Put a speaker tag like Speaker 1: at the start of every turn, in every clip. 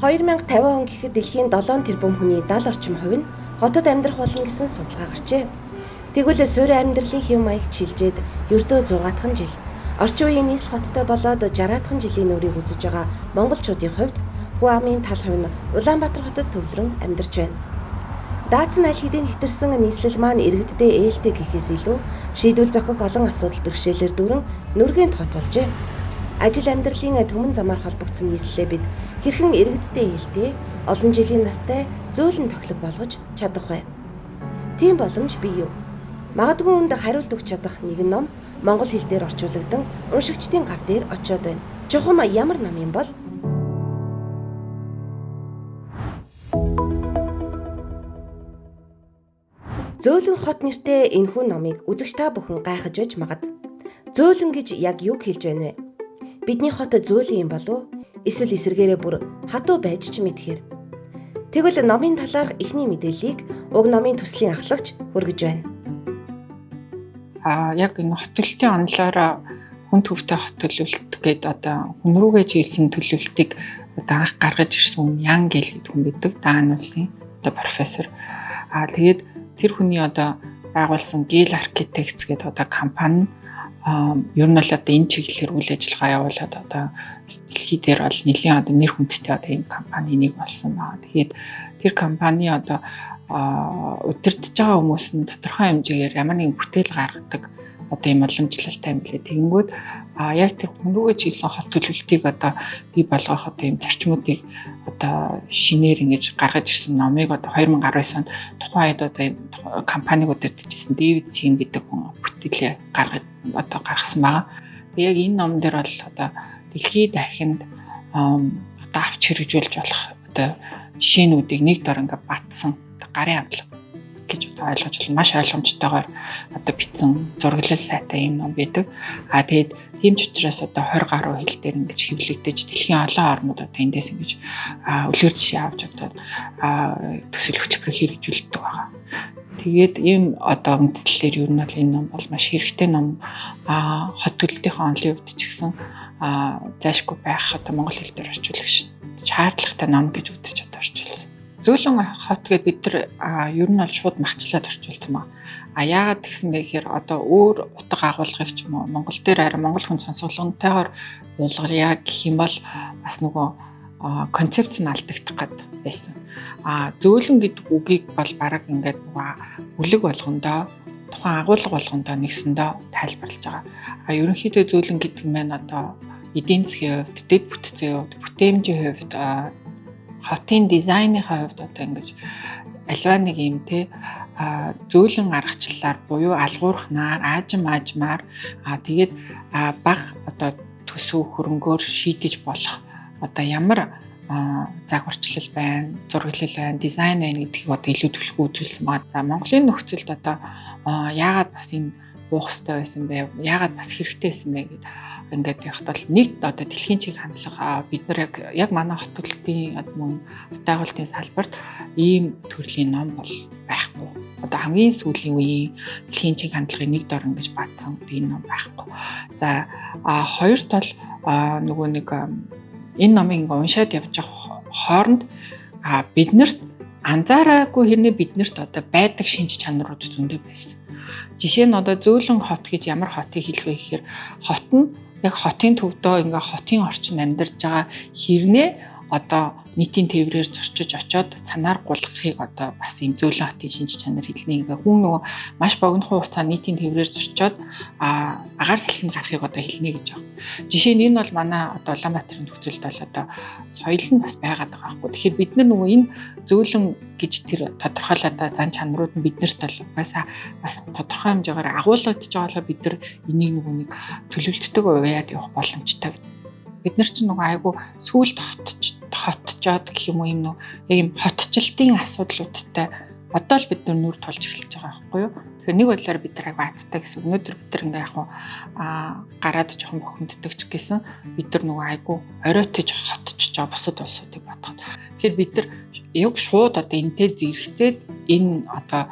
Speaker 1: 2050 он гэхэд дэлхийн 7 тэрбум хүний 70 орчим хувь нь хотод амьдрах болно гэсэн судалгаа гарчээ. Тэгвэл суурин амьдралын хэв маягт шилжээд ердөө 100-аатхан жил, орчин үеийн нийслэл хоттой болоод 60-аатхан жилийн нүрийг үзэж байгаа монголчуудын хувьд Гуамын тал хувь нь Улаанбаатар хотод төвлөрөн амьдарч байна. Даацн аль хэдийн хэтэрсэн нийслэл маань иргэддээ ээлтэй гэхээс илүү шийдвэл зохих олон асуудал бэрхшээлээр дүүрэн нүргээнт хот болжээ. Ажил амьдралын төмөн замаар холбогдсон нийслэлээ бид хэрхэн иргэддээ ээлтэй, олон жилийн настай зөөлөн тохилог болгож чадах вэ? Тийм боломж бий юу? Магадгүй үүнд хариулт өгч чадах нэгэн ном монгол хэл дээр орчуулагдсан уншигчдын гар дээр очиод байна. Чухам ямар ном юм бол? Зөөлөн хот нэртэй энэхүү номыг үзэгч та бүхэн гайхаж байж магад. Зөөлөн гэж яг юг хэлж байна вэ? Бидний хот зөөлөн юм болов уу? Эсвэл эсэргээрээ бүр хатуу байж ч мэдхээр. Тэгвэл номын талаарх эхний мэдээллийг уг номын төслийн ахлагч хүргэж байна.
Speaker 2: Яг энэ хот төлөлтийн онолоор хүн төвтэй хот төлөвлөлт гэдэг одоо хүн рүүгээ чиглэсэн төлөвлөлтийг одоо анх гаргаж ирсэн Ян гэл гэдэг хүн байдаг. Даан улсын одоо профессор. Тэгээд тэр хүний одоо байгуулсан Gale Architects гэдэг одоо компани ер нь бол одоо энэ чиглэлээр үйл ажиллагаа явуулаад одоо дэлхий дээр бол нэлийн одоо нэр хүндтэй одоо ийм компани нэг болсон байна. Тэгээд тэр компани одоо удирдах байгаа хүмүүс нь тодорхой хэмжээгээр ямар нэгэн бүтээл гаргадаг одоо ийм уламжлалтай юм билээ. Тэгэнгүүт яг тэр хүн рүүгээ чиглэсэн хот төлөвлөлтийг одоо бий болгох одоо ийм зарчмуудыг одоо шинээр ингэж гаргаж ирсэн номыг одоо 2019 онд тухайн үед одоо компаниг удирдахжсэн Дэвид Сим гэдэг хүн бүтээлээ гаргасан байгаа. Тэгээ яг энэ ном дээр бол одоо дэлхийд дахинд одоо авч хэрэгжүүлж болох одоо жишээнүүдийг нэг дор ингээ батсан гарын амтлаг гэж одоо ойлгож байна. Маш ойлгомжтойгоор одоо бичсэн зураглал сайтай юм ном байдаг. Тэгээд тийм ч учраас одоо 20 гаруй хэл дээр ингэж хэвлэгдэж дэлхийн олон орнууд одоо эндээс ингэж үлгэр жишээ авч одоо төсөл хөтөлбөрийг хэрэгжүүлдэг байгаа. Тэгээд ийм одоо үндслээр ер нь бол энэ ном бол маш хэрэгтэй ном. Хот төлөлтийн онолын хувьд ч гэсэн зайшгүй байх одоо монгол хэл дээр орчуулагч шаардлагатай ном гэж үзэж одоо орчуулсан. Зөөлөн хот гэдэг бид нар ер нь бол шууд махчлаад орчуулсан ба. Яагаад тэгсэн бэ гэхээр одоо өөр утга агуулгыг ч юм уу монгол дээр арай монгол хүн сонсголонтойгоор уулгалъя гэх юм бол бас нөгөө концепц нь алдагдах гээд байсан. Зөөлөн гэдэг үгийг бол бараг ингээд бүлэг болгондоо тухайн агуулга болгондоо нэгсэндээ тайлбарлаж байгаа. Ерөнхийдөө зөөлөн гэдэг нь одоо эдийн засгийн хувьд, дэд бүтцийн хувьд, бүтээмжийн хувьд, хотын дизайны хувьд одоо ингэж альва нэг юм те зөөлөн аргачлалаар буюу алгуурхнаар, аажмаар тэгээд баг одоо төсөв хөрөнгөөр шийдэж болох одоо ямар загварчлал байна, зураглал байна, дизайн байна гэдгийг одоо илүү төлхөө үзүүлсэн байна. За Монголын нөхцөлд одоо яагаад бас энэ буух хэрэгтэй байсан бэ? Яагаад бас хэрэгтэй байсан бэ гэдэг ингээд явахад бол нэг одоо дэлхийн чиг хандлага бид нар яг манай хот төлөлтийн мөн байгуулалтын салбарт ийм төрлийн ном бол байхгүй. Одоо хамгийн сүүлийн үеийн дэлхийн чиг хандлагын нэг дор ингэж батсан энэ ном байхгүй. За хоёрт бол нөгөө нэг энэ номыг уншаад явж байгаа хооронд биднэрт анзаараагүй хэрнээ биднэрт одоо байдаг шинж чанарууд зөндөө байсан. Жишээ нь одоо зөөлөн хот гэж ямар хотыг хэлэх вэ гэхээр хот нь яг хотын төвдөө ингээ хотын орчинд амьдарч байгаа хэрнээ одоо нийтийн тээврээр зурчиж очоод цанаар гулгахыг одоо бас юм зөөлөн хотын шинж чанар хэлнэ. Ингээ хүн нөгөө маш богинохон хугацаанд нийтийн тээврээр зурчоод агаар салхинд гарахыг одоо хэлнэ гэж байна. Жишээ нь энэ бол манай одоо Улаанбаатарын нөхцөлд бол одоо соёл нь бас байгаад байгаа байхгүй. Тэгэхээр бид нар нөгөө энэ зөөлөн гэж тэр тодорхойлоод зан чанарууд нь биднэрт бол угаасаа бас тодорхой хэмжээгээр агуулгадж байгаа бид нар энийг нөгөө нэг төлөвлөлттэйг уяад явах боломжтой. Бид нар ч нөгөө айгу сүүлд хотчоод гэх юм уу яг юм хотчлтын асуудлуудтай одоо л бид нүр тулж эхэлж байгаа байхгүй юу. Тэгэхээр нэг бодлоор бид нар баацтай гэсэн. Өнөөдөр бид нар ингээ яг гараад жоохон бохимддаг ч гэсэн бид нар нөгөө айгу оройтож хотчиж байгаа бусад улсуудыг бодоход. Тэгэхээр бид нар яг шууд одоо энтэй зэрэгцээд энэ одоо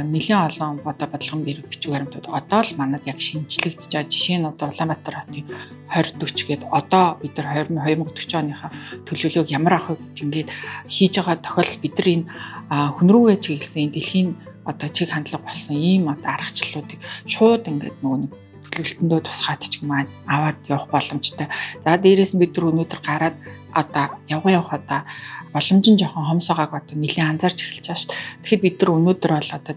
Speaker 2: нэлийн олон бодлогын бичиг баримтууд одоо л манад яг шинжлэгдэж байгаа. Жишээ нь одоо Улаанбаатар хотын 2040 гээд одоо бид нар 2040 оныхаа төлөвлөгөөг ямар авах вэ гэж ингээд хийж байгаа тохиолдол бид нар энэ хүн рүүгээ чиглэсэн дэлхийн одоо чиг хандлага болсон ийм одоо аргачлалуудыг шууд ингээд нөгөө нэг төлөвлөлтөндөө тусгаад ч юм аваад явах боломжтой. За дээрээс нь бид нар өнөөдөр гараад одоо явах одоо боломж нь жоохон хомсоогоог одоо нэлийн анзаарч эхэлж байгаа шүү дээ. Тэгэхэд бид нар өнөөдөр бол одоо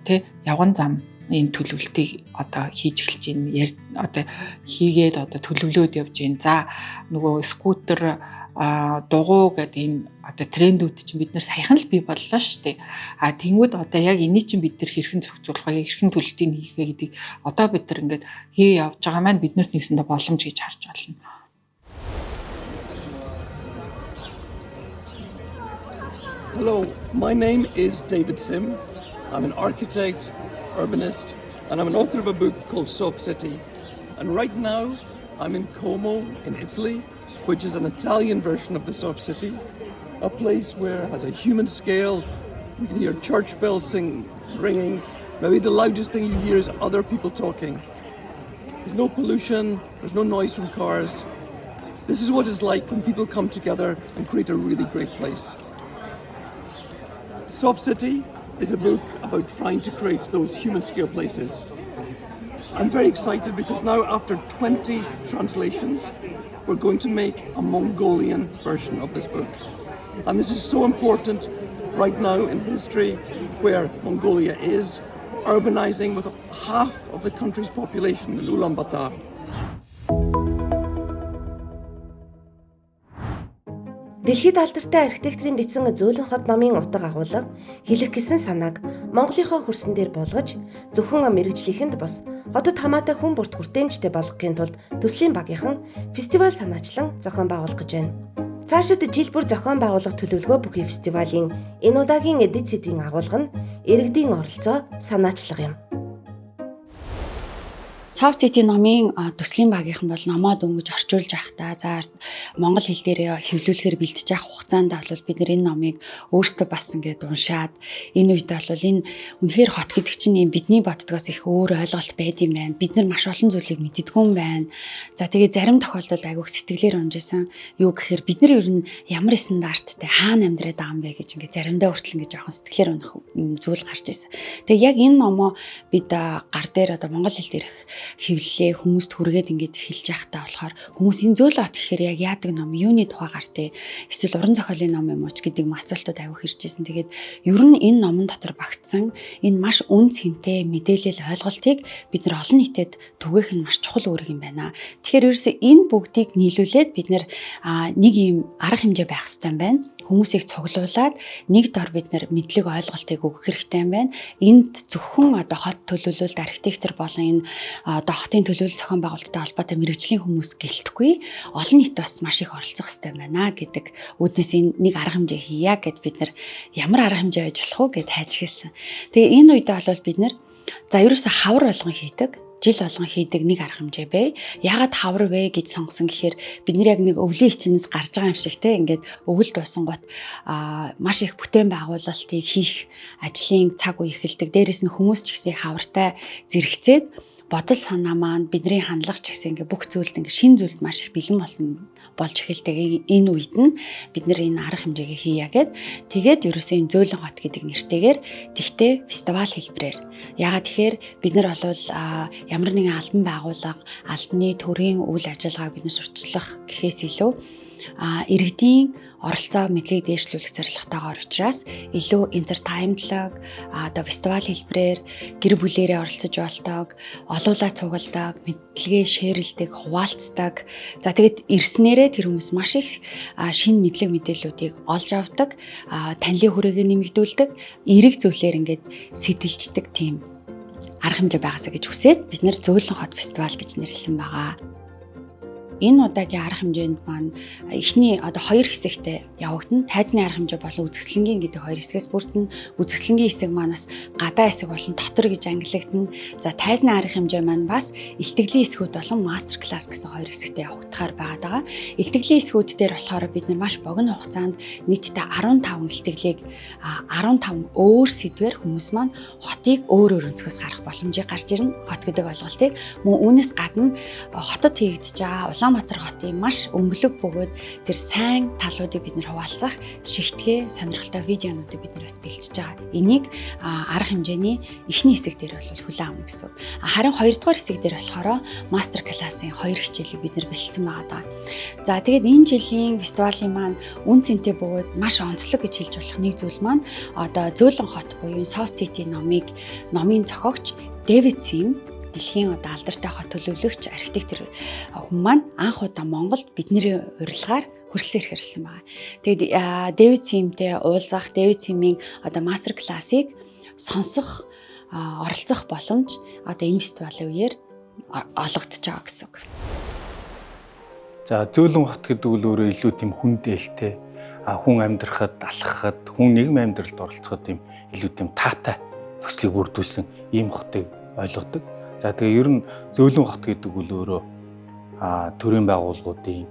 Speaker 2: явган зам энэ төлөвлөлтийг одоо хийж эхэлж байна. Одоо хийгээд одоо төлөвлөөд явж байна. За нөгөө скутер дугуй гэдэг ийм одоо трендүүд чинь бид нар саяхан л бий боллоо шүү дээ. Тэнгүүд одоо яг энийг чинь бид нар хэрхэн зохицуулах вэ, хэрхэн төлөлтийг хийх вэ гэдгийг одоо бид нар ингээд хий явж байгаа маань биднэрт нэгсэндээ боломж гэж харж байна.
Speaker 3: Hello, my name is David Sim. I'm an architect, urbanist, and I'm an author of a book called Soft City. And right now, I'm in Como in Italy, which is an Italian version of the Soft City, a place where it has a human scale. You can hear church bells ringing. Maybe the loudest thing you hear is other people talking. There's no pollution, there's no noise from cars. This is what it's like when people come together and create a really great place. Soft City is a book about trying to create those human scale places. I'm very excited because now after 20 translations, we're going to make a Mongolian version of this book. And this is so important right now in history where Mongolia is urbanizing with half of the country's population in Ulaanbaatar.
Speaker 1: Дэлхийд алдартай архитекторын бичсэн Зөөлөн хот номын утга агуулга хэлэх гэсэн санааг Монголынхоо хөрсөн дээр болгож зөвхөн мэрэгжлийнхэнд бас хотод хамаатай хүн бүрт хүртээмжтэй болгохын тулд төслийн багийнхан фестивал санаачлан зохион байгуулах гэж байна. Цаашид жил бүр зохион байгуулах төлөвлөгөө бүхий фестивалийн энэ удаагийн эдит сэдвийн агуулга нь иргэдийн оролцоо санаачлага юм.
Speaker 4: Soft City номын төслийн багийнхан бол номоо дөнгөж орчуулж байхдаа за монгол хэл дээр хэвлүүлэхээр бэлтэж явах хугацаанд бол бид энэ номыг өөрсдөө бас ингээд уншаад энэ үед бол энэ үнэхээр хот гэдэг чинь юм бидний боддгоос их өөр ойлголт байд юм байна. Бид нар маш олон зүйлийг мэддэггүй юм байна. За тэгээ зарим тохиолдолд айгүйх сэтгэлээр унжсэн. Юу гэхээр бид нар ер нь ямар стандарттай хаана амьдраад байгаа юм бэ гэж ингээд заримдаа хүртэл ингээд жоохон сэтгэлээр унах зүйл гарч ирсэн. Тэгээ яг энэ номоо бид гар дээр одоо монгол хэл дээрх хөвлөлээ хүмүүст хүргээд ингэж хэлж явахтаа болохоор хүмүүс энэ зөөлөн хот гэхээр яг яадаг ном юуны тухай гартай эсвэл уран зохиолын ном юм уу ч гэдэг асуултууд аягүй ирж ирсэн. Тэгээд ер нь энэ номон дотор багтсан энэ маш үн цэнтэй мэдээлэл ойлголтыг бид нар олон нийтэд түгээх нь маш чухал үүрэг юм байна. Тэгэхээр ерөөсөө энэ бүгдийг нийлүүлээд бид нар нэг юм арга хэмжээ байх хэрэгтэй юм байна. Хүмүүсийг цуглуулад нэг дор бид нар мэдлэг ойлголтыг өгөх хэрэгтэй юм байна. Энд зөвхөн одоо хот төлөвлөлт архитектор болон энэ одоо хотын төлөвлөлт зохион байгуулалттай холбоотой мэрэгжлийн хүмүүс гэлтэхгүй олон нийт бас маш их оролцох хэрэгтэй байна гэдэг үүднээс энэ нэг арга хэмжээ хийя гэд бид нар ямар арга хэмжээ байж болох вэ гэд хайж хэлсэн. Тэгээ энэ үедээ бол бид нар за ерөөсө хавар болгон хийдэг жил болгон хийдэг нэг арга хэмжээ бай. Яагаад хавар вэ гэж сонгосон гэхээр бид нар яг нэг өвлийн хичнэс гарч байгаа юм шиг те ингээд өвөл дуусан гот маш их бүтээн байгуулалтыг хийх ажлын цаг үе эхэлдэг. Дээрээс нь хүмүүс ч гэсэн хавартай зэрэгцээд бодол санаа маань бидний хандлага ч гэсэн ингээ бүх зүйлд ингээ шин зүйлд маш их бэлэн болж эхэлдэг. Энэ үед нь бид нэр энэ арга хэмжээгээ хийя гэд тэгээд ерөөсөө энэ зөөлөн хот гэдэг нэртэйгээр тэгтээ фестивал хэлбэрээр ягаад тэгэхээр бид нар бол ямар нэгэн албан байгууллага албаны төрийн үйл ажиллагааг бид нар сурчлах гэхээс илүү иргэдийн оролцоо мэдлэг дээшлүүлэх зорилготойгоор учраас илүү entertainment-лог одоо фестивал хэлбэрээр гэр бүлээрээ оролцож болдог, олуулаа цугладаг, мэдлэгээ шеэрлдэг, хуваалцдаг. За тэгээд ирснээрээ тэр хүмүүс маш их шинэ мэдлэг мэдээллүүдийг олж авдаг, танилын хүрээгээ нэмэгдүүлдэг, эерэг зүйлээр ингээд сэтэлждэг тийм арга хэмжээ байгаасаа гэж хүсээд бид нэр Зөөлөн хот фестивал гэж нэрлсэн байгаа. энэ удаагийн арга хэмжээнд маань эхний одоо хоёр хэсэгтэй явагдана. Тайзны арга хэмжээ болон үзэсгэлэнгийн гэдэг хоёр хэсгээс бүрдэнэ. Үзэсгэлэнгийн хэсэг маань бас гадаа хэсэг болон дотор гэж ангилагдана. За тайзны арга хэмжээ маань бас илтгэлийн хэсгүүд болон мастер класс гэсэн хоёр хэсэгтэй явагдахаар байгаа. Илтгэлийн хэсгүүд дээр болохоор бид нар маш богино хугацаанд нийтдээ 15 илтгэлийг 15 өөр сэдвээр хүмүүс маань хотыг өөр өнцгөөс гарах боломжийг гарч ирнэ. Хот гэдэг ойлголтыг мөн үүнээс гадна хотод хийгдэж байгаа Улаанбаатар хотын маш өнгөлөг бөгөөд тэр сайн талуудыг бид нэр хуваалцах шигтгэ сонирхолтой видеонуудыг бид нар бас бэлтжиж байгаа. Энийг арга хэмжээний эхний хэсэг дээр бол хүлээн авна гэсэн. Харин хоёрдугаар хэсэг дээр болохоор мастер классын 2 хичээлийг бид нар бэлтгэсэн байгаа. За тэгээд энэ жилийн фестивалийн маань үн цэнтэй бөгөөд маш онцлог гэж хэлж болох нэг зүйл маань одоо Зөөлөн хот буюу Soft City номын зохиогч Дэвид Сим дэлхийн одоо алдартай хот төлөвлөгч архитектор хүн маань анх удаа Монголд бидний урилгаар хүрэлцэн ирэх ирсэн байгаа. Тэгээд Дэвид Симтэй уулзах, Дэвид Симийн одоо мастер классыг сонсох, оролцох боломж одоо энэ фестивалийн үеэр олгогдож байгаа гэсэн үг.
Speaker 5: За Зөөлөн хот гэдэг нь өөрөө илүү тийм хүн дээлтэй, хүн амьдрахад, алхахад, хүн нийгэм амьдралд оролцоход тийм илүү тийм таатай нөхцөлийг бүрдүүлсэн ийм хотыг ойлгодог. За тэгээ ер нь Зөөлөн хот гэдэг нь өөрөө төрийн байгууллагуудын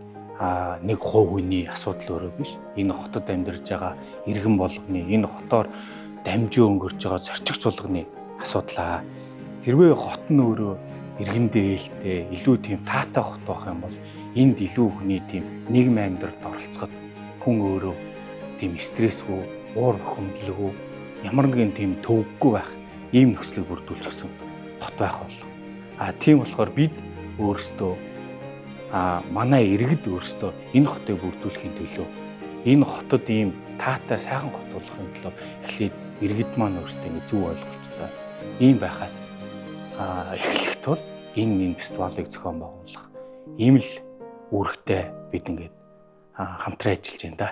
Speaker 5: нэг хувь хүний асуудал өөрөө биш. Энэ хотод амьдарч байгаа иргэн болгоны, энэ хотоор дамжин өнгөрч байгаа зорчигч болгоны асуудал. Хэрвээ хот нь өөрөө иргэн дээлтэй, илүү тийм таатай хот байх юм бол энд илүү хүний тийм нийгэм амьдралд оролцоход хүн өөрөө тийм стрессгүй, уур бухимдалгүй, ямар нэгэн тийм төвөггүй байх ийм нөхцөлийг бүрдүүлчихсэн хот байх болов. Тийм болохоор бид өөрсдөө манай иргэд өөрсдөө энэ хотыг бүрдүүлэхийн төлөө энэ хотод ийм таатай сайхан хот болгохын төлөө эхлээд иргэд маань өөрсдөө ингэ зөв ойлголттой ийм байхаас эхлэх тул энэ фестивалыг зохион байгуулах ийм л үүрэгтэй бид ингээд хамтран ажиллаж байна да.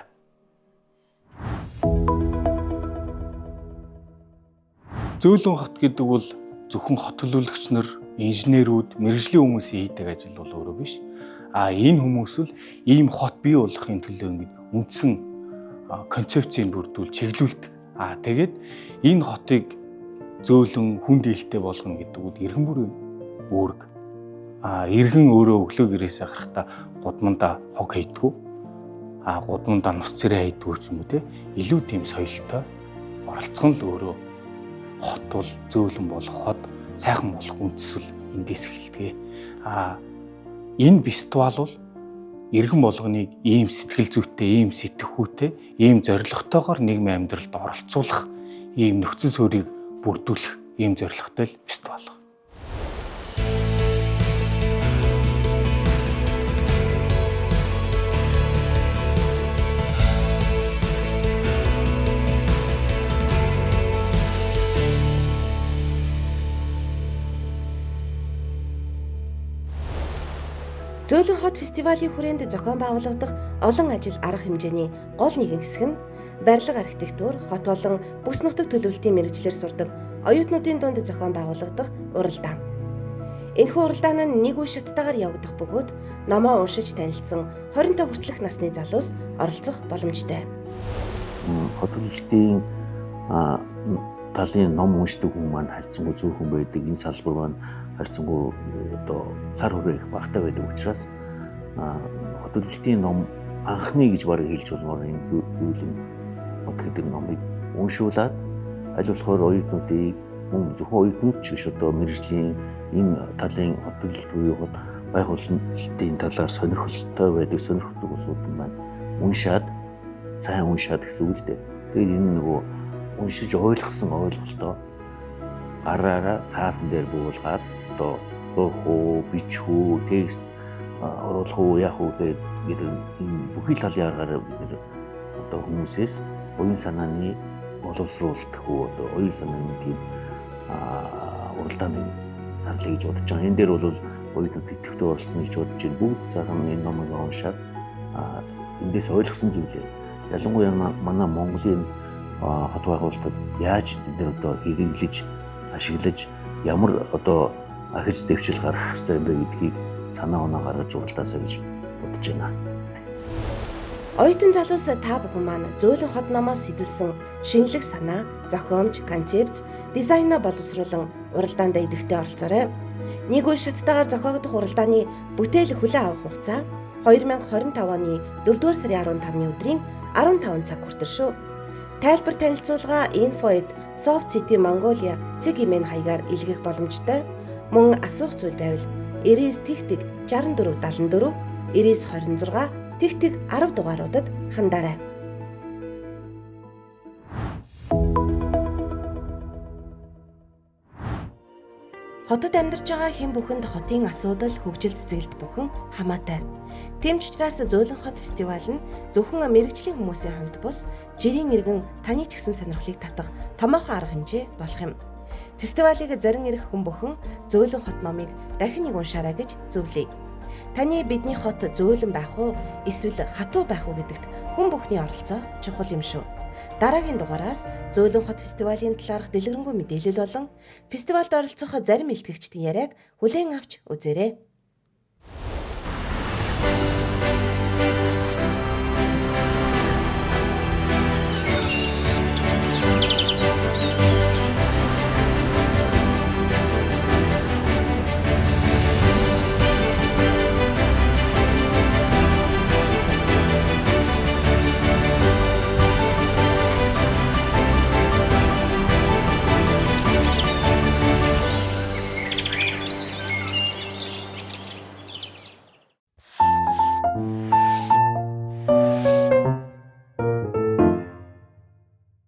Speaker 5: Зөөлөн хот гэдэг бол зөвхөн хот төлөвлөгч нар, инженерүүд, мэргэжлийн хүмүүсийн хийдэг ажил бол өөрөө биш. Энэ хүмүүс л ийм хот бий болгохын төлөө ингээд үндсэн концепцийг бүрдүүл чиглүүлдэг. Тэгээд энэ хотыг зөөлөн хүн дээлтэй болгоно гэдэг бол иргэн бүрийн үүрэг. Иргэн өөрөө өглөө гэрээсээ гарахдаа гудмандаа хог хийдгүү. Гудмандаа нус цэрээ хийдгүү ч юм уу те. Илүү тийм соёлтой оролцох нь л өөрөө хот бол зөөлөн болох хот сайхан болох үндэс л эндээс эхэлдэг. Энэ фестивал бол иргэн болгоныг ийм сэтгэл зүйтэй, ийм сэтгэхүйтэй, ийм зорилготойгоор нийгмийн амьдралд оролцуулах ийм нөхцөл суурийг бүрдүүлэх ийм зорилготой л фестивал.
Speaker 1: Зөөлөн хот фестивалийн хүрээнд зохион байгуулагдах олон ажил арга хэмжээний гол нэгэн хэсэг нь барилга архитектур, хот болон бүс нутаг төлөвлөлтийн мэргэжлэр сурдаг оюутнуудын дунд зохион байгуулагдах уралдаан. Энэхүү уралдаан нь нэг үе шаттайгаар явагдах бөгөөд номоо уншиж танилцсан 25 хүртэлх насны залуус оролцох боломжтой.
Speaker 6: Хот төлөвлөлтийн талын ном уншдаг хүн маань харьцангуй зөөхөн байдаг. Энэ салбар маань харьцангуй одоо цар хүрээ их багтаа байдаг учраас хот төлөвлөлтийн ном анхны гэж барыг хэлж болмоор энэ зөөлөн хот гэдэг номыг уншуулад аль болохоор оюутнуудыг мөн зөвхөн оюутнууд ч биш одоо мэргэжлийн энэ талын хот төлөвлөлт буюу хот байгуулалтын талаар сонирхолтой байдаг сонирхдаг улсууд маань уншаад сайн уншаад гэсэн үг л дээ. Тэгээд энэ нөгөө уншиж ойлгосон ойлголтоо гараараа цаасан дээр буулгаад одоо зурх уу, бичих үү, текст оруулах уу, яах уу гэдэг энэ бүхий талын аргаар бид нэр одоо хүмүүсээс оюун санааны боловсруулах уу, одоо оюун санааны тийм уралдааны зарлая гэж бодож байгаа. Энэ дээр бол оюутнууд идэвхтэй оролцсон гэж бодож байна. Бүгд сайхан энэ номыг уншаад эндээс ойлгосон зүйлээ ялангуяа манай Монголын хот байгуулалтад яаж бид нэр одоо хэрэглэж, ашиглаж ямар одоо ахиж дэвшил гаргах хэрэгтэй юм бэ гэдгийг санаа оноо гаргаж уралдаасаа гэж бодож байна.
Speaker 1: Оюутан залуус та бүхэн маань зөөлөн хот номоос сэдэлсэн шинэлэг санаа, зохиомж, концепц, дизайнаа боловсруулан уралдаанд идэвхтэй оролцоорой. Нэг үе шаттайгаар зохиогдох уралдааны бүтээл хүлээн авах хугацаа 2025 оны 4-р сарын 15-ны өдрийн 15 цаг хүртэл шүү. Тайлбар танилцуулга info@softcitymongolia.cg-ийн хаягаар илгээх боломжтой. Мөн асуух зүйл байвал 99-64 74 9926 тэгтэг 10 дугааруудад хандаарай. Хотод амьдарч байгаа хэн бүхэнд хотын асуудал, хөгжил цэцгэлд бүхэн хамаатай. Тийм ч учраас зөөлөн хот фестивал нь зөвхөн мэрэгжлийн хүмүүсийн хувьд бус жирийн иргэн таны ч гэсэн сонирхлыг татах томоохон арга хэмжээ болох юм. Фестивалыг зорин ирэх хүн бүхэн зөөлөн хот номыг дахин нэг уншаарай гэж зөвлөе. Таны бидний хот зөөлөн байх уу эсвэл хатуу байх уу гэдэгт хүн бүхний оролцоо чухал юм шүү. Дараагийн дугаараас зөөлөн хот фестивалийн талаарх дэлгэрэнгүй мэдээлэл болон фестивалд оролцох зарим илтгэгчдийн яриаг хүлээн авч үзээрэй.